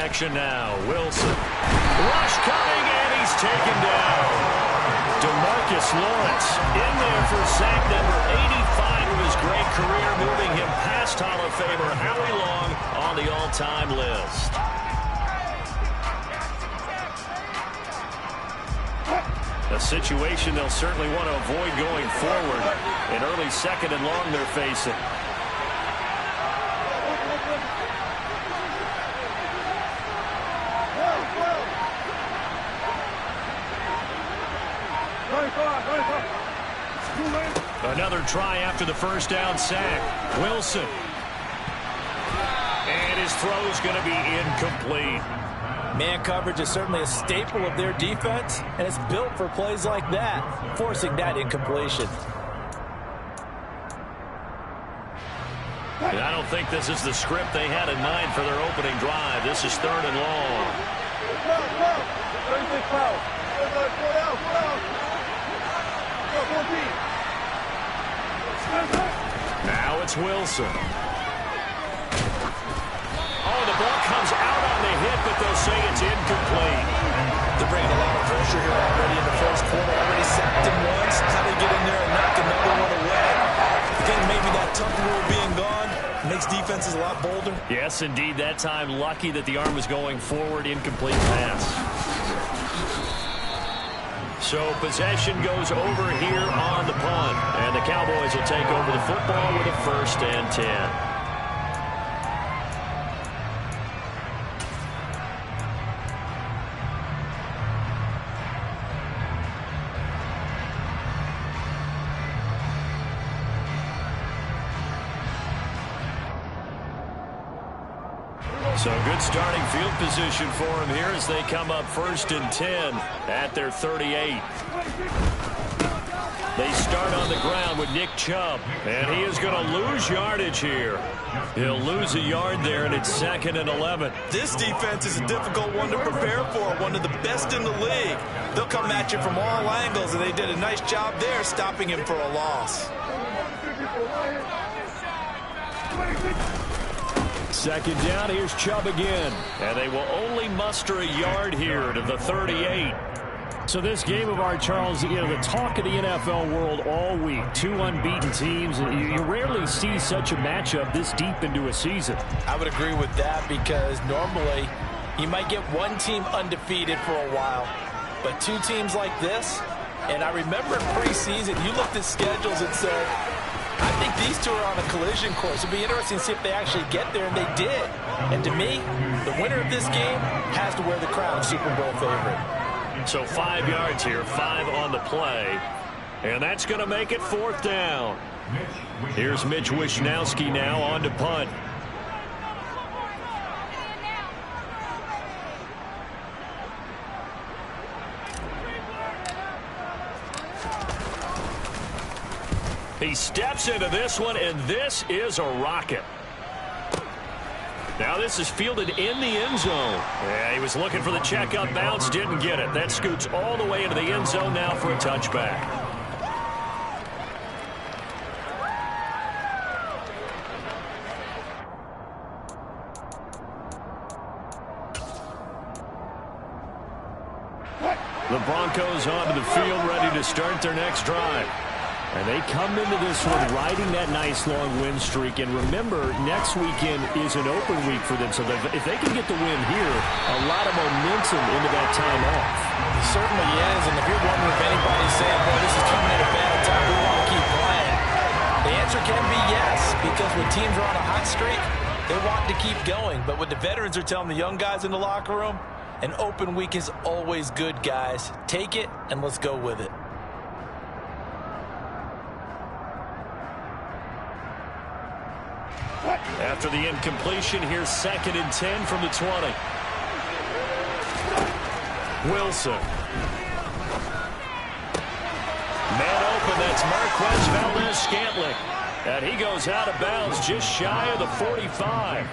action now. Wilson. Rush coming, and he's taken down. DeMarcus Lawrence in there for sack number 85 of his great career, moving him past Hall of Famer Howie Long on the all-time list. A situation they'll certainly want to avoid going forward. An early second and long they're facing. Another try after the first down sack. Wilson. And his throw's going to be incomplete. Man coverage is certainly a staple of their defense, and it's built for plays like that, forcing that incompletion. And I don't think this is the script they had in mind for their opening drive. This is third and long. Now it's Wilson. Oh, the ball comes out on the hit, but they'll say it's incomplete. They're bringing a lot of pressure here already in the first quarter. Already sacked him once. How do they get in there and knock another one away? I think maybe that tough rule being gone makes defenses a lot bolder. Yes, indeed. That time, lucky that the arm was going forward. Incomplete pass. So possession goes over here on the punt. And the Cowboys will take over the football with a 1st and 10. So good starting field position for him here as they come up 1st and 10 at their 38. They start on the ground with Nick Chubb, and he is going to lose yardage here. He'll lose a yard there, and it's 2nd and 11. This defense is a difficult one to prepare for, one of the best in the league. They'll come at you from all angles, and they did a nice job there stopping him for a loss. 2nd down, here's Chubb again. And they will only muster a yard here to the 38. So this game of art, Charles, you know, the talk of the NFL world all week. 2 unbeaten teams. You rarely see such a matchup this deep into a season. I would agree with that because normally you might get one team undefeated for a while. But 2 teams like this, and I remember in preseason, you looked at schedules and said, I think these 2 are on a collision course. It'll be interesting to see if they actually get there, and they did. And to me, the winner of this game has to wear the crown Super Bowl favorite. So 5 yards here, 5 on the play. And that's going to make it 4th down. Here's Mitch Wishnowsky now on to punt. He steps into this one, and this is a rocket. Now this is fielded in the end zone. Yeah, he was looking for the checkup bounce, didn't get it. That scoots all the way into the end zone now for a touchback. The Broncos onto the field, ready to start their next drive. And they come into this one riding that nice long win streak. And remember, next weekend is an open week for them. So if they can get the win here, a lot of momentum into that time off. It certainly is. And if you're wondering if anybody's saying, boy, this is coming at a bad time, we want to keep playing, the answer can be yes. Because when teams are on a hot streak, they want to keep going. But what the veterans are telling the young guys in the locker room, an open week is always good, guys. Take it and let's go with it. After the incompletion, here's 2nd and 10 from the 20. Wilson. Man open, that's Marquez Valdez-Scantling. And he goes out of bounds just shy of the 45.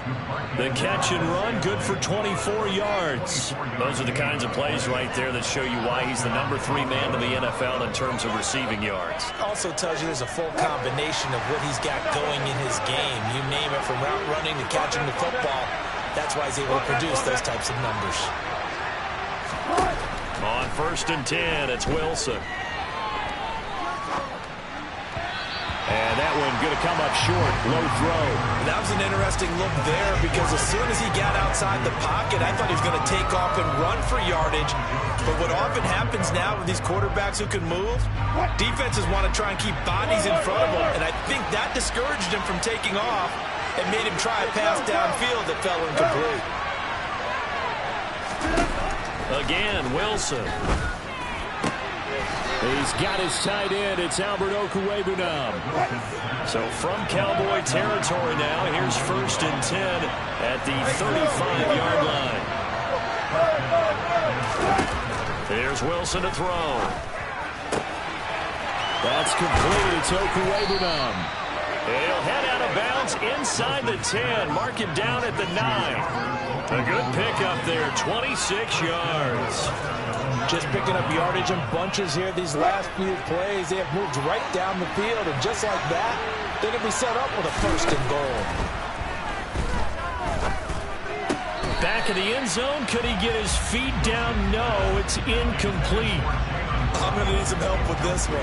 The catch and run, good for 24 yards. Those are the kinds of plays right there that show you why he's the number 3 man in the NFL in terms of receiving yards. Also tells you there's a full combination of what he's got going in his game. You name it, from route running to catching the football. That's why he's able to produce those types of numbers. On 1st and 10, it's Wilson. And that one going to come up short. Low throw. That was an interesting look there because as soon as he got outside the pocket, I thought he was going to take off and run for yardage. But what often happens now with these quarterbacks who can move, defenses want to try and keep bodies in front of them. And I think that discouraged him from taking off and made him try a pass downfield that fell incomplete. Again, Wilson. He's got his tight end. It's Albert Okwuegbunam. So from Cowboy territory now, here's 1st and 10 at the 35-yard line. Here's Wilson to throw. That's complete. It's Okwuegbunam. He'll head out of bounds inside the 10. Mark him down at the 9. A good pickup there, 26 yards. Just picking up yardage in bunches here these last few plays. They have moved right down the field, and just like that, they're going to be set up with a 1st and goal. Back in the end zone, could he get his feet down? No, it's incomplete. I'm going to need some help with this one.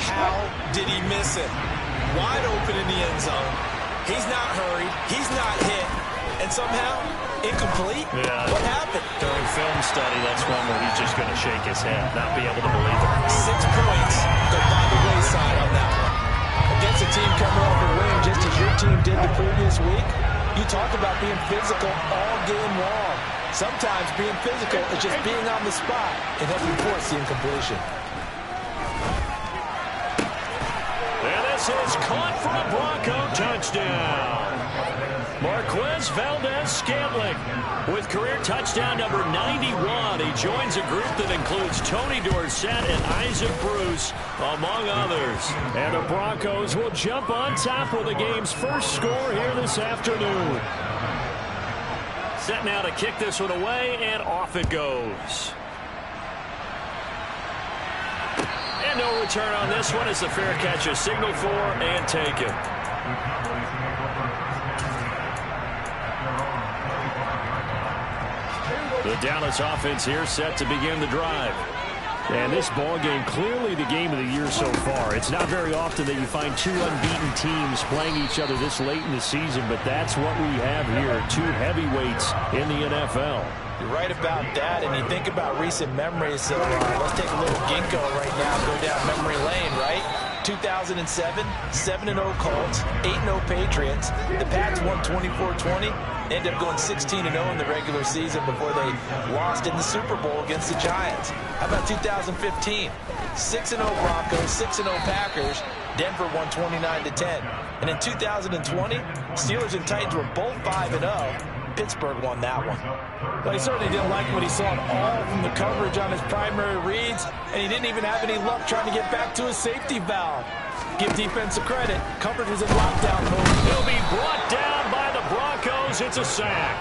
How did he miss it? Wide open in the end zone. He's not hurried. He's not hit. And somehow, incomplete? Yeah. What happened? During film study, that's one where he's just going to shake his head, not be able to believe it. 6 points go by the wayside on that one. Against a team coming off a win just as your team did the previous week, you talk about being physical all game long. Sometimes being physical is just being on the spot and helping force the incompletion. And this is caught for a Bronco touchdown. Marquez Valdez-Scantling with career touchdown number 91. He joins a group that includes Tony Dorsett and Isaac Bruce, among others. And the Broncos will jump on top with the game's first score here this afternoon. Set now to kick this one away, and off it goes. And no return on this one as the fair catch is signaled for and taken. The Dallas offense here set to begin the drive. And this ball game clearly the game of the year so far. It's not very often that you find two unbeaten teams playing each other this late in the season, but that's what we have here, two heavyweights in the NFL. You're right about that, and you think about recent memories. So let's take a little ginkgo right now, go down memory lane, right? 2007, 7-0 Colts, 8-0 Patriots. The Pats won 24-20. Ended up going 16-0 in the regular season before they lost in the Super Bowl against the Giants. How about 2015? 6-0 Broncos, 6-0 Packers. Denver won 29-10. And in 2020, Steelers and Titans were both 5-0. Pittsburgh won that one. But he certainly didn't like what he saw at all from the coverage on his primary reads, and he didn't even have any luck trying to get back to his safety valve. Give defense a credit. Coverage was in lockdown mode. He'll be brought down by the Broncos. It's a sack.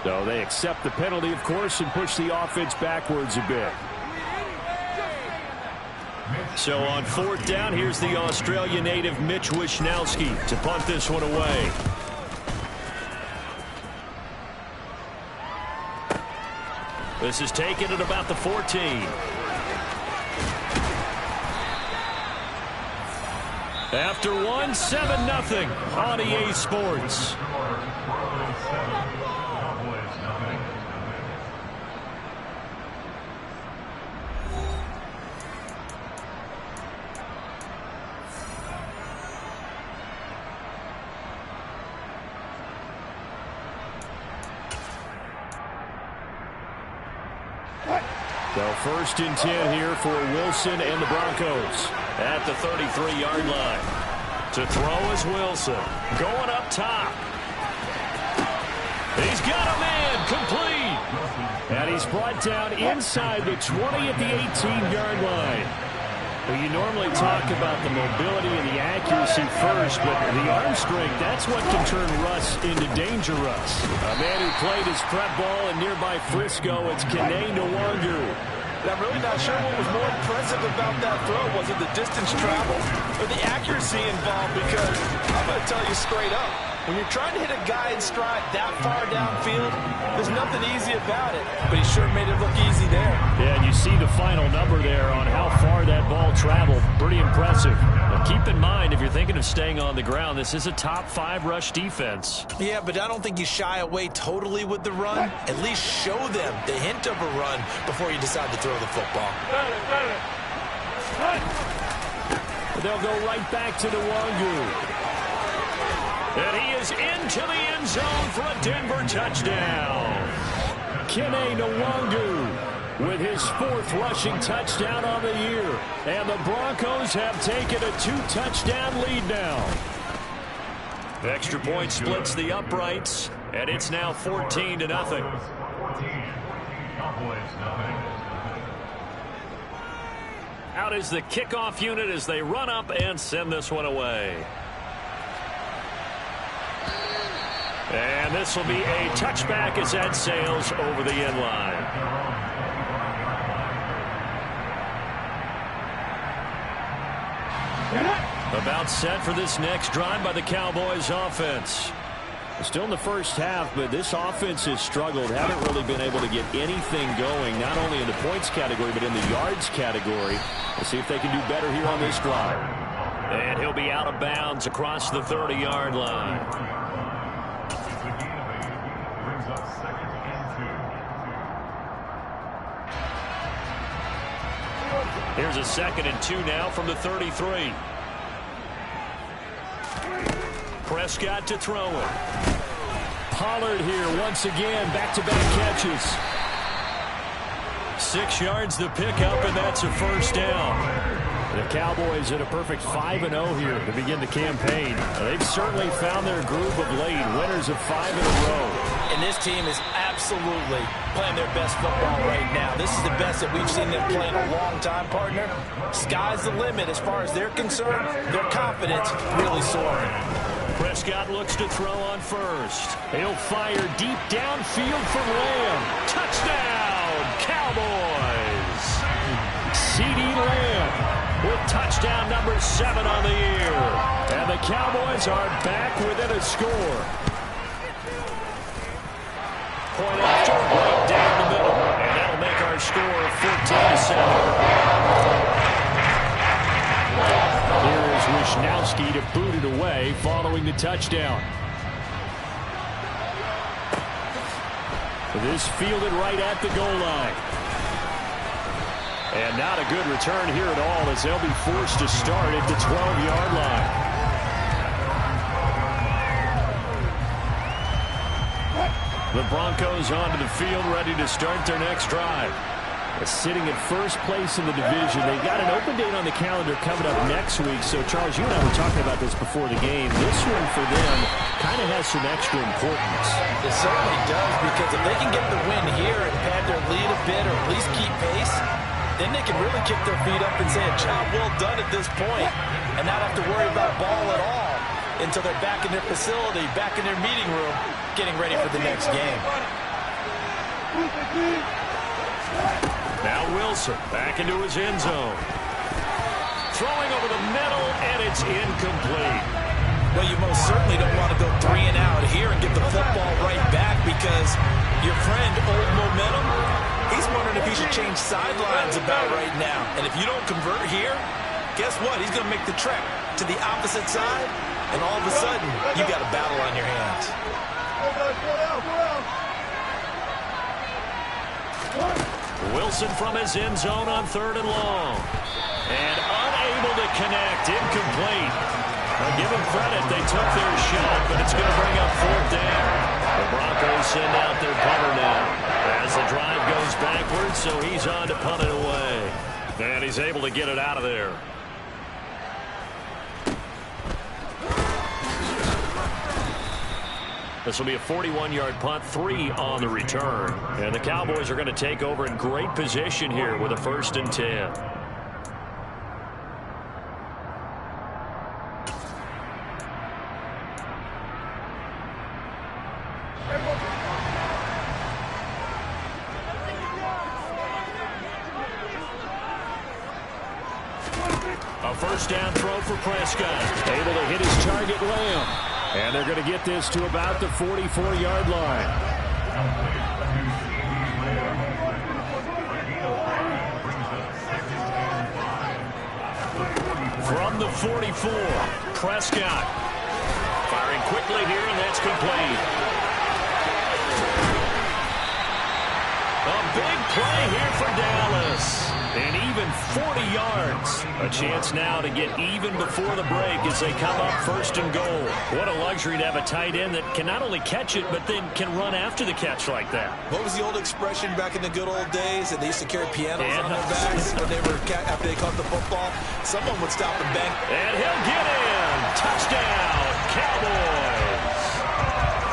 So they accept the penalty, of course, and push the offense backwards a bit. So on 4th down, here's the Australia native Mitch Wishnowsky to punt this one away. This is taken at about the 14. After one, 7-0 on EA Sports. So 1st and 10 here for Wilson and the Broncos at the 33-yard line. To throw is Wilson. Going up top. He's got a man. Complete. And he's brought down inside the 20 at the 18-yard line. Well, you normally talk about the mobility and the accuracy first, but the arm strength, that's what can turn Russ into danger Russ. A man who played his prep ball in nearby Frisco, it's Kene Nwangu. I'm really not sure what was more impressive about that throw. Was it the distance traveled or the accuracy involved? Because I'm going to tell you straight up, when you're trying to hit a guy in stride that far downfield, there's nothing easy about it. But he sure made it look easy there. Yeah, and you see the final number there on how far that ball traveled. Pretty impressive. Now keep in mind, if you're thinking of staying on the ground, this is a top 5 rush defense. Yeah, but I don't think you shy away totally with the run. At least show them the hint of a run before you decide to throw the football. They'll go right back to Nwangu. And he is into the end zone for a Denver touchdown. Kene Nwangu with his 4th rushing touchdown on the year. And the Broncos have taken a 2-touchdown lead now. The extra point splits the uprights, and it's now 14-0. Out is the kickoff unit as they run up and send this one away. And this will be a touchback as that sails over the end line. About set for this next drive by the Cowboys offense. Still in the first half, but this offense has struggled. Haven't really been able to get anything going, not only in the points category, but in the yards category. Let's see if they can do better here on this drive. And he'll be out of bounds across the 30-yard line. Here's a 2nd and 2 now from the 33. Prescott to throw it. Pollard here once again, back-to-back catches. 6 yards the pickup, and that's a first down. The Cowboys at a perfect 5-0 here to begin the campaign. They've certainly found their groove of late, winners of 5 in a row. And this team is absolutely playing their best football right now. This is the best that we've seen them play in a long time, partner. Sky's the limit as far as they're concerned. Their confidence really soaring. Prescott looks to throw on first. He'll fire deep downfield for Lamb. Touchdown, Cowboys! CeeDee Lamb with touchdown number 7 on the year. And the Cowboys are back within a score. Point after, right down the middle. And that'll make our score 14-7. Here is Wisnowski to boot it away following the touchdown. This fielded right at the goal line. And not a good return here at all as they'll be forced to start at the 12-yard line. The Broncos onto the field, ready to start their next drive. Sitting at first place in the division. They've got an open date on the calendar coming up next week. So, Charles, you and I were talking about this before the game. This one for them kind of has some extra importance. It certainly does, because if they can get the win here and pad their lead a bit or at least keep pace, then they can really kick their feet up and say a job well done at this point and not have to worry about ball at all until they're back in their facility, back in their meeting room, getting ready for the next game. Now Wilson back into his end zone. Throwing over the middle, and it's incomplete. Well, you most certainly don't want to go 3 and out here and get the football right back, because your friend, Old Momentum, he's wondering if he should change sidelines about right now. And if you don't convert here, guess what? He's going to make the trek to the opposite side, and all of a sudden, you got a battle on your hands. Wilson from his end zone on 3rd and long. And unable to connect. Incomplete. Now, give them credit. They took their shot, but it's going to bring up 4th down. The Broncos send out their punter now as the drive goes backwards, so he's on to punt it away. And he's able to get it out of there. This will be a 41-yard punt, 3 on the return. And the Cowboys are going to take over in great position here with a 1st and 10. A 1st down throw for Prescott. Able to hit his target, Lamb. And they're going to get this to about the 44-yard line. From the 44, Prescott. Firing quickly here, and that's complete. A big play here for Dallas. And even 40 yards. A chance now to get even before the break as they come up 1st and goal. What a luxury to have a tight end that can not only catch it, but then can run after the catch like that. What was the old expression back in the good old days that they used to carry pianos on their backs when they were after they caught the football? Someone would stop and bang. And he'll get in. Touchdown, Cowboys.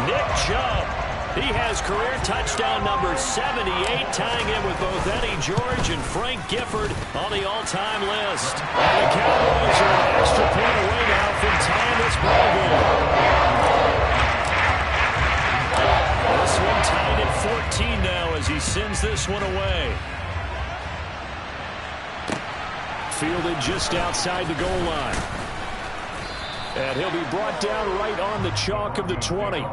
Nick Chubb. He has career touchdown number 78, tying him with both Eddie George and Frank Gifford on the all-time list. And the Cowboys are an extra point away now from tying this ballgame. This one tied at 14 now as he sends this one away. Fielded just outside the goal line. And he'll be brought down right on the chalk of the 20.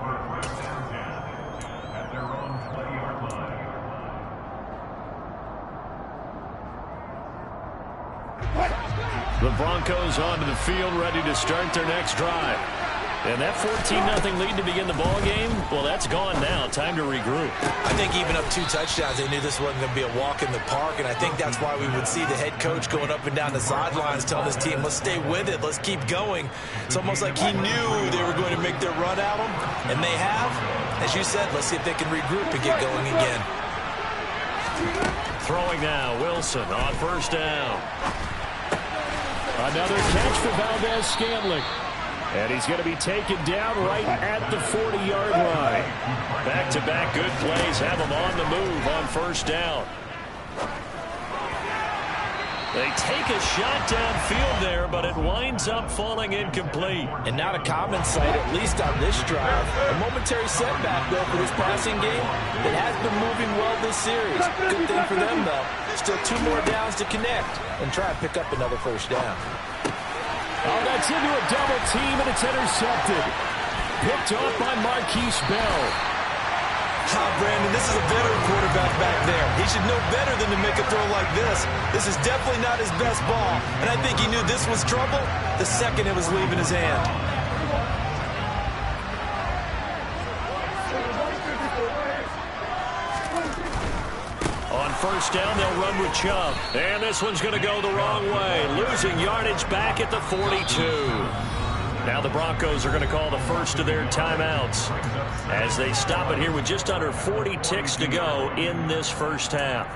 The Broncos onto the field, ready to start their next drive. And that 14-0 lead to begin the ball game, well, that's gone now. Time to regroup. I think even up 2 touchdowns, they knew this wasn't going to be a walk in the park, and I think that's why we would see the head coach going up and down the sidelines telling his team, let's stay with it, let's keep going. It's almost like he knew they were going to make their run at him, and they have. As you said, let's see if they can regroup and get going again. Throwing now, Wilson on 1st down. Another catch for Valdez-Scantling. And he's going to be taken down right at the 40-yard line. Back-to-back good plays have him on the move on 1st down. They take a shot downfield there, but it winds up falling incomplete. And not a common sight, at least on this drive. A momentary setback, though, for this passing game that has been moving well this series. Good thing for them, though. Still 2 more downs to connect and try and pick up another 1st down. Oh, that's into a double team, and it's intercepted. Picked off by Marquise Bell. Brandon, this is a veteran quarterback back there. He should know better than to make a throw like this. This is definitely not his best ball, and I think he knew this was trouble the second it was leaving his hand. On 1st down, they'll run with Chubb. And this one's going to go the wrong way. Losing yardage back at the 42. Now the Broncos are going to call the first of their timeouts as they stop it here with just under 40 ticks to go in this 1st half.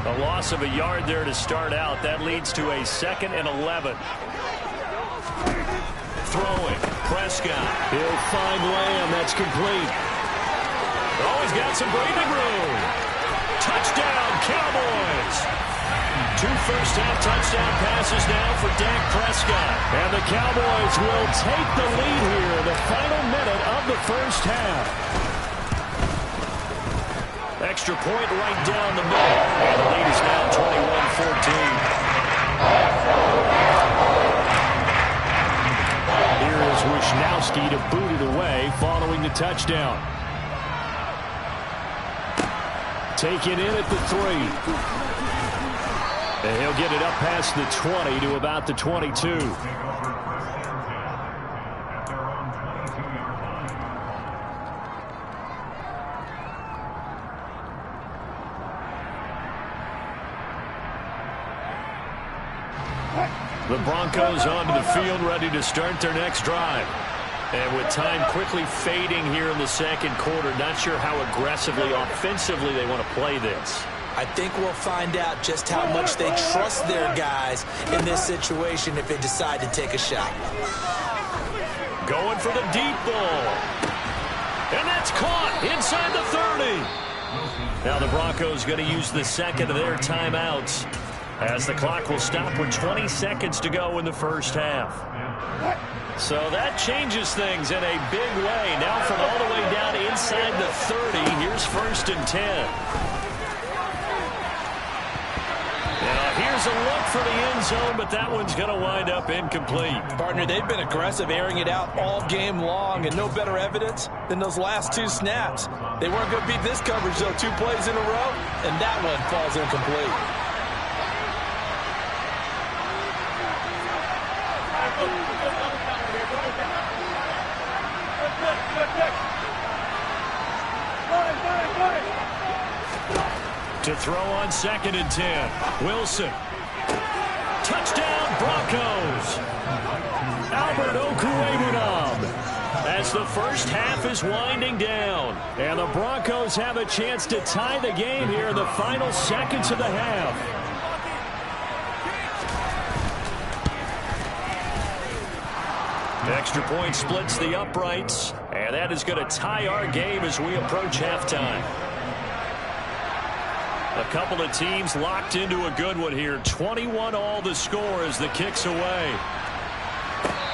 A loss of a yard there to start out. That leads to a 2nd and 11. Throwing. Prescott. He'll find Lamb. That's complete. Oh, he's got some breathing room. Touchdown, Cowboys. 2 first-half touchdown passes now for Dak Prescott. And the Cowboys will take the lead here in the final minute of the 1st half. Extra point right down the middle. And the lead is now 21-14. Here is Wishnowski to boot it away following the touchdown. Taken in at the 3. And he'll get it up past the 20 to about the 22. The Broncos onto the field, ready to start their next drive. And with time quickly fading here in the 2nd quarter, not sure how aggressively, offensively they want to play this. I think we'll find out just how much they trust their guys in this situation if they decide to take a shot. Going for the deep ball. And that's caught inside the 30. Now the Broncos going to use the second of their timeouts as the clock will stop with 20 seconds to go in the first half. So that changes things in a big way. Now from all the way down inside the 30, here's 1st and 10. Here's a look for the end zone, but that one's going to wind up incomplete. Partner, they've been aggressive, airing it out all game long, and no better evidence than those last 2 snaps. They weren't going to beat this coverage, though, 2 plays in a row, and that one falls incomplete. To throw on 2nd and 10. Wilson. Touchdown, Broncos. Albert Okwuegbunam. As the first half is winding down. And the Broncos have a chance to tie the game here in the final seconds of the half. Extra point splits the uprights. And that is going to tie our game as we approach halftime. A couple of teams locked into a good one here. 21 all the score as the kick's away.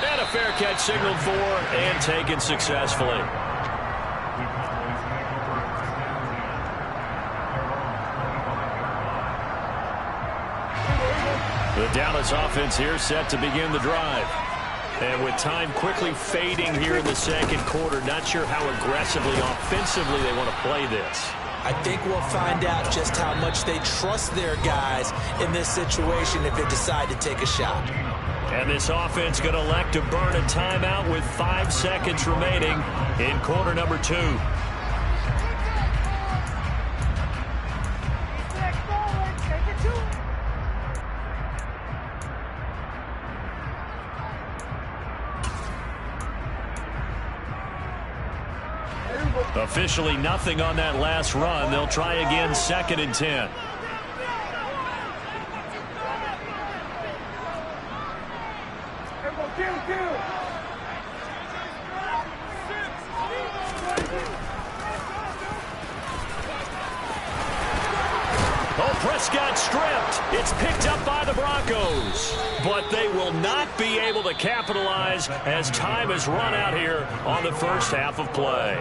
And a fair catch signaled for and taken successfully. The Dallas offense here set to begin the drive. And with time quickly fading here in the second quarter, not sure how aggressively, offensively they want to play this. I think we'll find out just how much they trust their guys in this situation if they decide to take a shot. And this offense going to elect to burn a timeout with 5 seconds remaining in quarter number 2. Officially nothing on that last run. They'll try again 2nd and 10. Oh, Prescott stripped. It's picked up by the Broncos. But they will not be able to capitalize as time has run out here on the first half of play.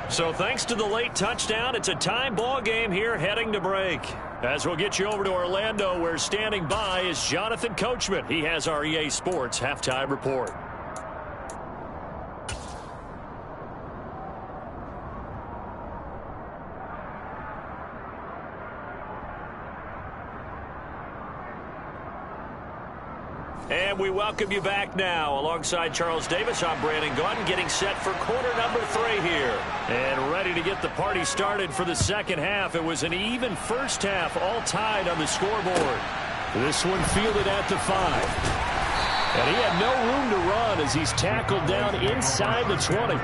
So thanks to the late touchdown, it's a time ball game here heading to break. As we'll get you over to Orlando, where standing by is Jonathan Coachman. He has our EA Sports halftime report. And we welcome you back now. Alongside Charles Davis, I'm Brandon Gaudin, getting set for quarter number 3 here. And ready to get the party started for the second half. It was an even first half, all tied on the scoreboard. This one fielded at the 5. And he had no room to run as he's tackled down inside the 20.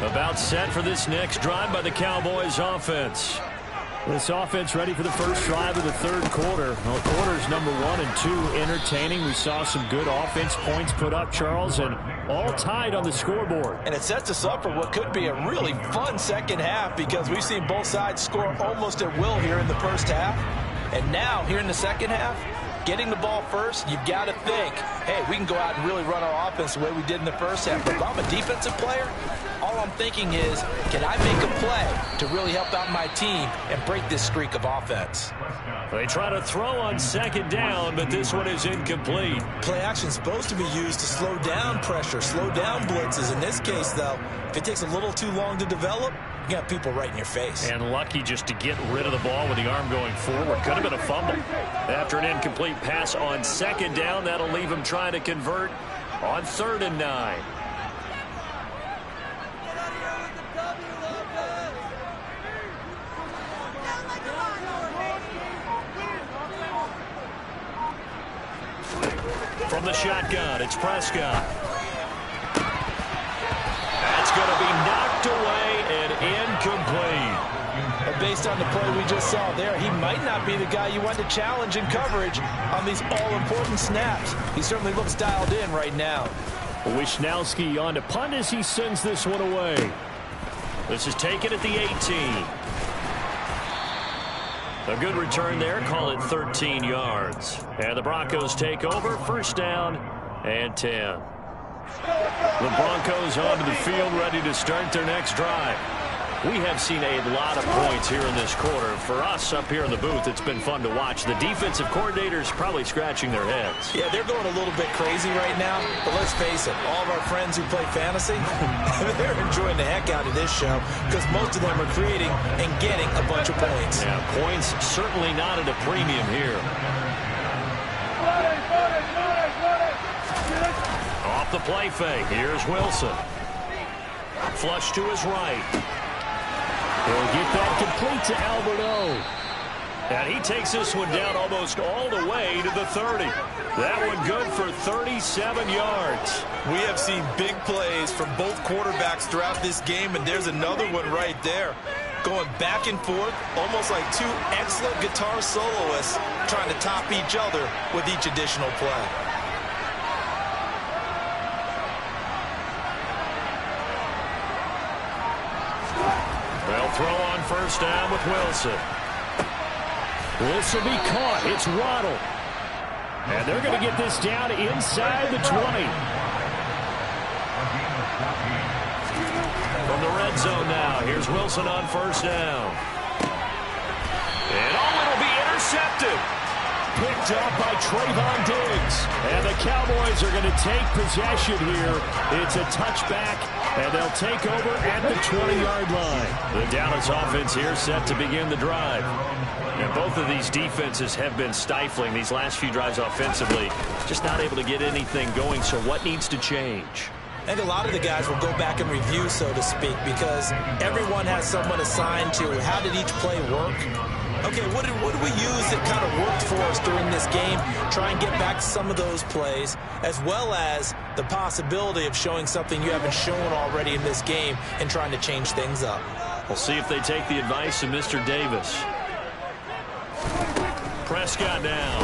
About set for this next drive by the Cowboys offense. This offense ready for the first drive of the third quarter. Well, quarters number 1 and 2 entertaining. We saw some good offense points put up, Charles, and all tied on the scoreboard. And it sets us up for what could be a really fun second half because we've seen both sides score almost at will here in the first half. And now, here in the second half, getting the ball first, you've got to think, hey, we can go out and really run our offense the way we did in the first half. But if I'm a defensive player, all I'm thinking is, can I make a play to really help out my team and break this streak of offense? They try to throw on second down, but this one is incomplete. Play action is supposed to be used to slow down pressure, slow down blitzes. In this case, though, if it takes a little too long to develop, you got people right in your face. And lucky just to get rid of the ball with the arm going forward. Could have been a fumble. After an incomplete pass on second down, that'll leave him trying to convert on 3rd and 9. From the shotgun, it's Prescott. That's going to be knocked away and incomplete. And based on the play we just saw there, he might not be the guy you want to challenge in coverage on these all-important snaps. He certainly looks dialed in right now. Wisnowski on to punt as he sends this one away. This is taken at the 18. A good return there. Call it 13 yards. And the Broncos take over. First down and 10. The Broncos onto the field, ready to start their next drive. We have seen a lot of points here in this quarter. For us up here in the booth, it's been fun to watch. The defensive coordinators probably scratching their heads. Yeah, they're going a little bit crazy right now. But let's face it, all of our friends who play fantasy, they're enjoying the heck out of this show because most of them are creating and getting a bunch of points. Yeah, points certainly not at a premium here. Off the play fake. Here's Wilson. Flush to his right. He'll get that complete to Alberto. And he takes this one down almost all the way to the 30. That one good for 37 yards. We have seen big plays from both quarterbacks throughout this game, and there's another one right there. Going back and forth, almost like two excellent guitar soloists trying to top each other with each additional play. They'll throw on first down with Wilson. This will be caught. It's Waddle. And they're going to get this down inside the 20. From the red zone now, here's Wilson on first down. And it'll be intercepted. Picked up by Trayvon Diggs. And the Cowboys are going to take possession here. It's a touchback, and they'll take over at the 20-yard line. The Dallas offense here set to begin the drive. And both of these defenses have been stifling these last few drives offensively. Just not able to get anything going, so what needs to change? I think a lot of the guys will go back and review, so to speak, because everyone has someone assigned to how did each play work. Okay, what did we use that kind of worked for us during this game? Try and get back some of those plays, as well as the possibility of showing something you haven't shown already in this game and trying to change things up. We'll see if they take the advice of Mr. Davis. Prescott now.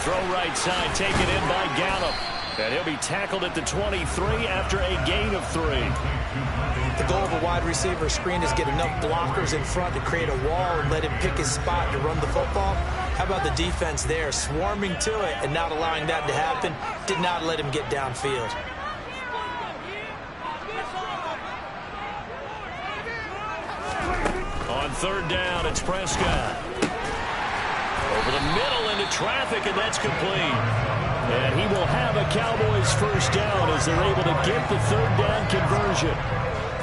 Throw right side, taken in by Gallup. And he'll be tackled at the 23 after a gain of 3. The goal of a wide receiver screen is get enough blockers in front to create a wall and let him pick his spot to run the football. How about the defense there, swarming to it and not allowing that to happen? Did not let him get downfield. On third down, it's Prescott. Over the middle into traffic, and that's complete. And he will have a Cowboys first down as they're able to get the third down conversion.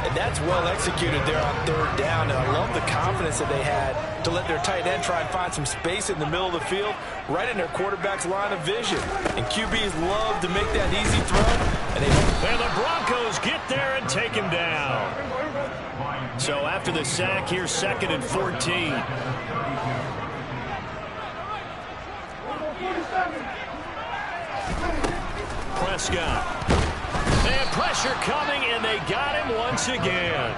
And that's well executed there on third down. And I love the confidence that they had to let their tight end try and find some space in the middle of the field, right in their quarterback's line of vision. And QBs love to make that easy throw. And the Broncos get there and take him down. So after the sack, here's 2nd and 14. Prescott. And pressure coming, and they got him once again.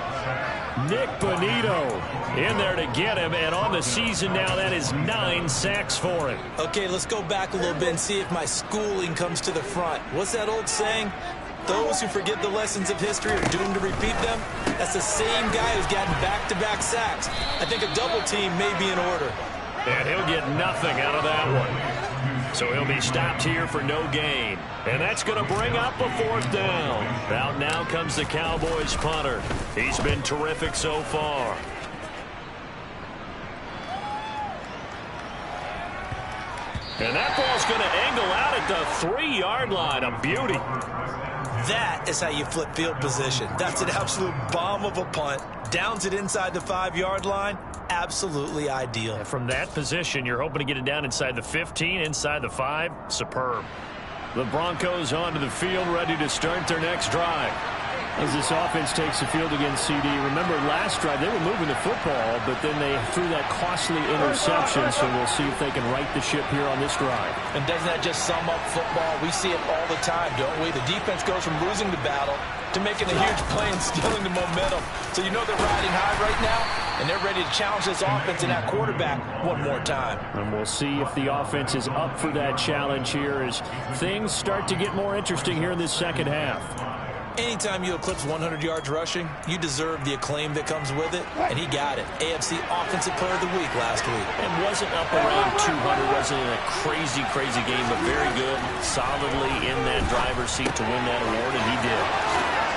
Nick Bonito in there to get him, and on the season now, that is 9 sacks for him. Okay, let's go back a little bit and see if my schooling comes to the front. What's that old saying? Those who forget the lessons of history are doomed to repeat them. That's the same guy who's gotten back-to-back sacks. I think a double team may be in order. And he'll get nothing out of that one. So he'll be stopped here for no gain. And that's going to bring up a 4th down. Out now comes the Cowboys punter. He's been terrific so far. And that ball's going to angle out at the 3-yard line. A beauty. That is how you flip field position. That's an absolute bomb of a punt. Downs it inside the 5-yard line. Absolutely ideal. And from that position, you're hoping to get it down inside the 15, inside the 5. Superb. The Broncos onto the field, ready to start their next drive. As this offense takes the field against CD, remember last drive they were moving the football, but then they threw that costly interception, so we'll see if they can right the ship here on this drive. And doesn't that just sum up football? We see it all the time, don't we? The defense goes from losing the battle to making a huge play and stealing the momentum. So you know they're riding high right now, and they're ready to challenge this offense and that quarterback one more time. And we'll see if the offense is up for that challenge here as things start to get more interesting here in this second half. Anytime you eclipse 100 yards rushing, you deserve the acclaim that comes with it, and he got it. AFC Offensive Player of the Week last week. And wasn't up around 200, wasn't in a crazy, crazy game, but very good, solidly in that driver's seat to win that award, and he did.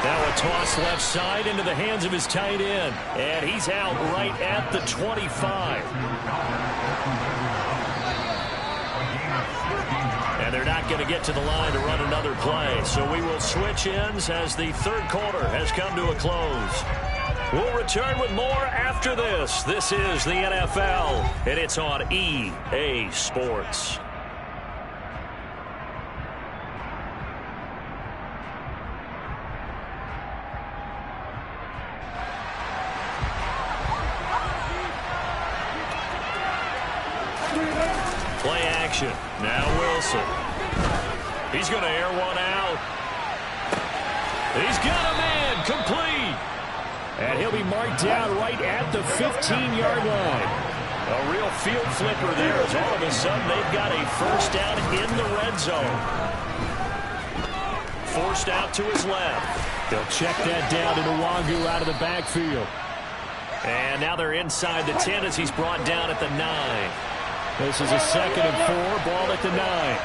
Now a toss left side into the hands of his tight end, and he's out right at the 25. And they're not going to get to the line to run another play. So we will switch ends as the third quarter has come to a close. We'll return with more after this. This is the NFL, and it's on EA Sports. Play action. Now Wilson. He's going to air one out. He's got a man. Complete. And he'll be marked down right at the 15-yard line. A real field flipper there as all of a sudden they've got a first down in the red zone. Forced out to his left. They'll check that down to Nwangu out of the backfield. And now they're inside the 10 as he's brought down at the 9. This is a 2nd and 4, ball at the 9.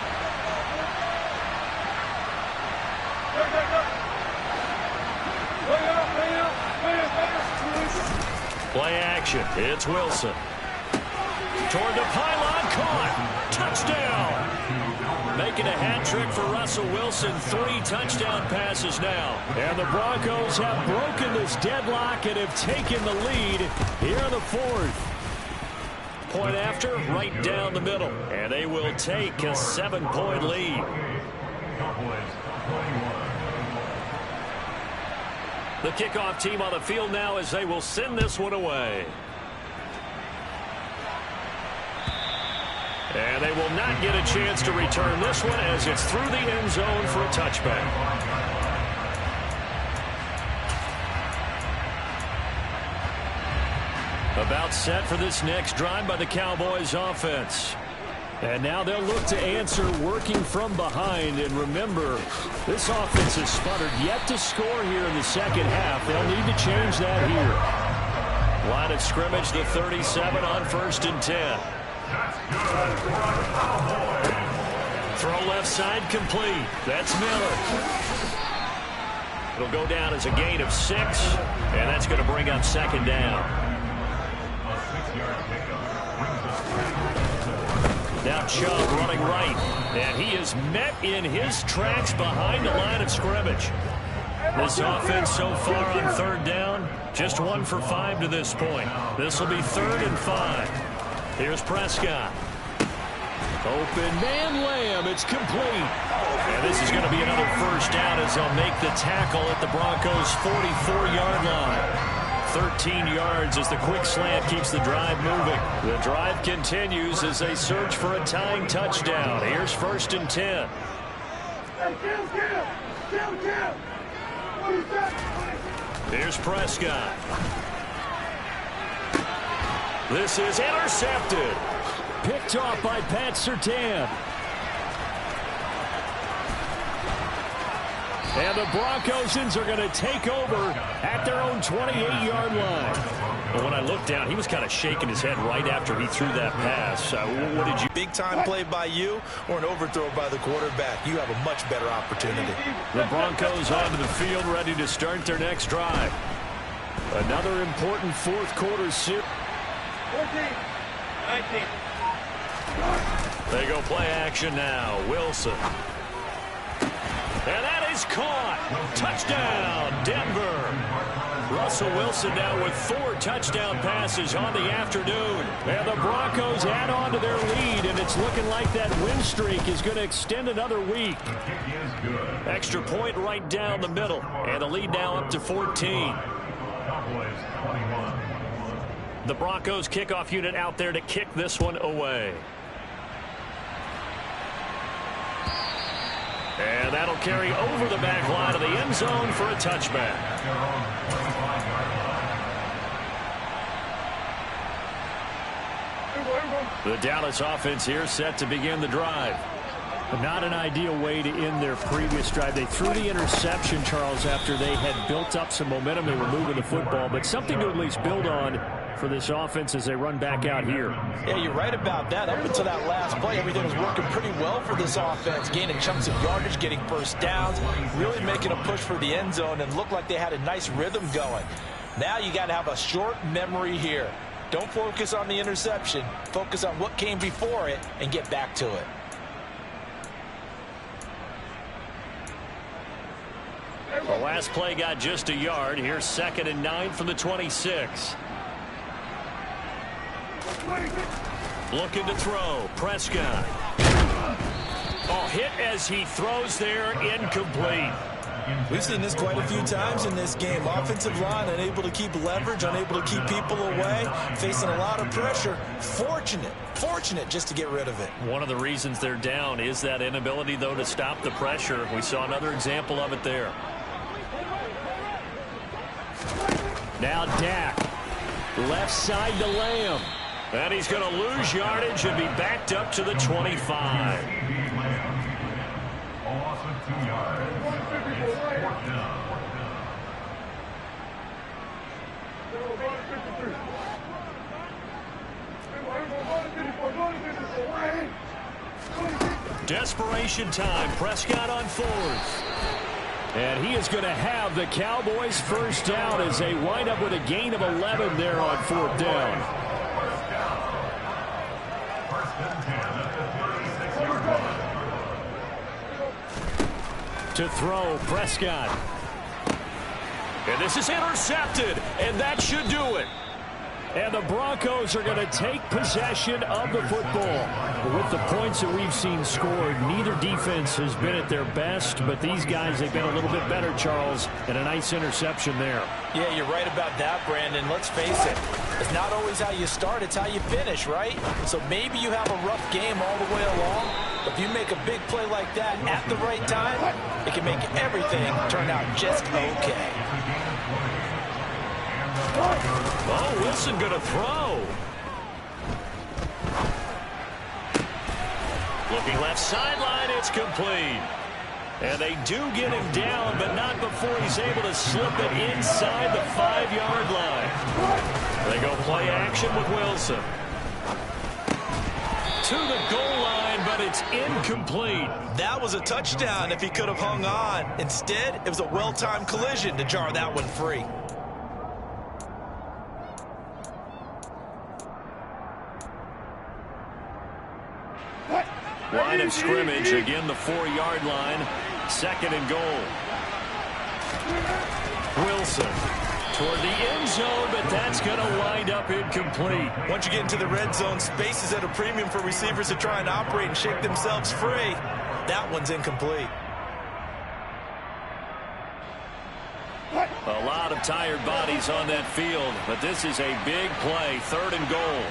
Play action. It's Wilson. Toward the pylon, caught. Touchdown. Making a hat trick for Russell Wilson. 3 touchdown passes now. And the Broncos have broken this deadlock and have taken the lead here in the 4th. Point after, right down the middle. And they will take a 7-point lead. The kickoff team on the field now as they will send this one away. And they will not get a chance to return this one as it's through the end zone for a touchback. About set for this next drive by the Cowboys offense. And now they'll look to answer working from behind. And remember, this offense has sputtered yet to score here in the second half. They'll need to change that here. Line of scrimmage, the 37 on 1st and 10. Throw left side complete. That's Miller. It'll go down as a gain of 6. And that's going to bring up 2nd down. Now Chubb running right, and he is met in his tracks behind the line of scrimmage. This offense so far on 3rd down, just 1 for 5 to this point. This will be 3rd and 5. Here's Prescott. Open man, Lamb, it's complete. And this is going to be another first down as they'll make the tackle at the Broncos' 44-yard line. 13 yards as the quick slant keeps the drive moving. The drive continues as they search for a tying touchdown. Here's 1st and 10. Here's Prescott. This is intercepted. Picked off by Pat Surtain. And the Broncos are going to take over at their own 28-yard line. Well, when I looked down, he was kind of shaking his head right after he threw that pass. What did you... Big-time play by you or an overthrow by the quarterback. You have a much better opportunity. The Broncos onto the field ready to start their next drive. Another important 4th quarter series. 14, 19. They go play action now. Wilson. And that is caught. Touchdown, Denver. Russell Wilson now with 4 touchdown passes on the afternoon. And the Broncos add on to their lead, and it's looking like that win streak is going to extend another week. Extra point right down the middle, and the lead now up to 14. The Broncos kickoff unit out there to kick this one away. And that'll carry over the back line of the end zone for a touchback. The Dallas offense here set to begin the drive. Not an ideal way to end their previous drive. They threw the interception, Charles, after they had built up some momentum. They were moving the football, but something to at least build on for this offense as they run back out here. Yeah, you're right about that. Up until that last play, everything was working pretty well for this offense, gaining chunks of yardage, getting first downs, really making a push for the end zone, and looked like they had a nice rhythm going. Now you got to have a short memory here. Don't focus on the interception. Focus on what came before it and get back to it. The last play got just a yard. Here's 2nd and 9 from the 26. Looking to throw. Prescott. Oh, hit as he throws there. Incomplete. We've seen this quite a few times in this game. Offensive line unable to keep leverage, unable to keep people away, facing a lot of pressure. Fortunate just to get rid of it. One of the reasons they're down is that inability, though, to stop the pressure. We saw another example of it there. Now Dak. Left side to Lamb. And he's going to lose yardage and be backed up to the 25. Desperation time. Prescott on 4th. And he is going to have the Cowboys first down as they wind up with a gain of 11 there on 4th down. To throw, Prescott. And this is intercepted, and that should do it. And the Broncos are going to take possession of the football. With the points that we've seen scored, neither defense has been at their best, but these guys, they've been a little bit better, Charles, and a nice interception there. Yeah, you're right about that, Brandon. Let's face it. It's not always how you start, it's how you finish, right? So maybe you have a rough game all the way along, but if you make a big play like that at the right time, it can make everything turn out just okay. Oh, Wilson going to throw. Looking left sideline, it's complete. And they do get him down, but not before he's able to slip it inside the 5-yard line. They go play action with Wilson. To the goal line, but it's incomplete. That was a touchdown if he could have hung on. Instead, it was a well-timed collision to jar that one free. Line of scrimmage, again the 4-yard line. 2nd and goal. Wilson toward the end zone, but that's going to wind up incomplete. Once you get into the red zone, space is at a premium for receivers to try and operate and shake themselves free. That one's incomplete. A lot of tired bodies on that field, but this is a big play. 3rd and goal.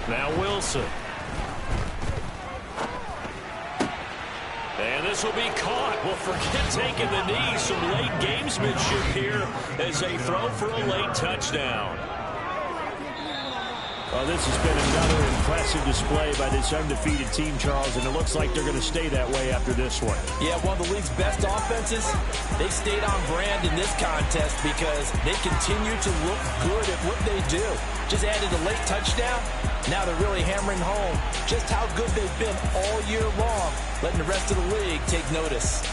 Now Wilson. And this will be caught. Well, forget taking the knee. Some late gamesmanship here as they throw for a late touchdown. Oh, this has been another impressive display by this undefeated team, Charles, and it looks like they're going to stay that way after this one. Yeah, one of the league's best offenses. They stayed on brand in this contest because they continue to look good at what they do. Just added a late touchdown. Now they're really hammering home just how good they've been all year long, letting the rest of the league take notice.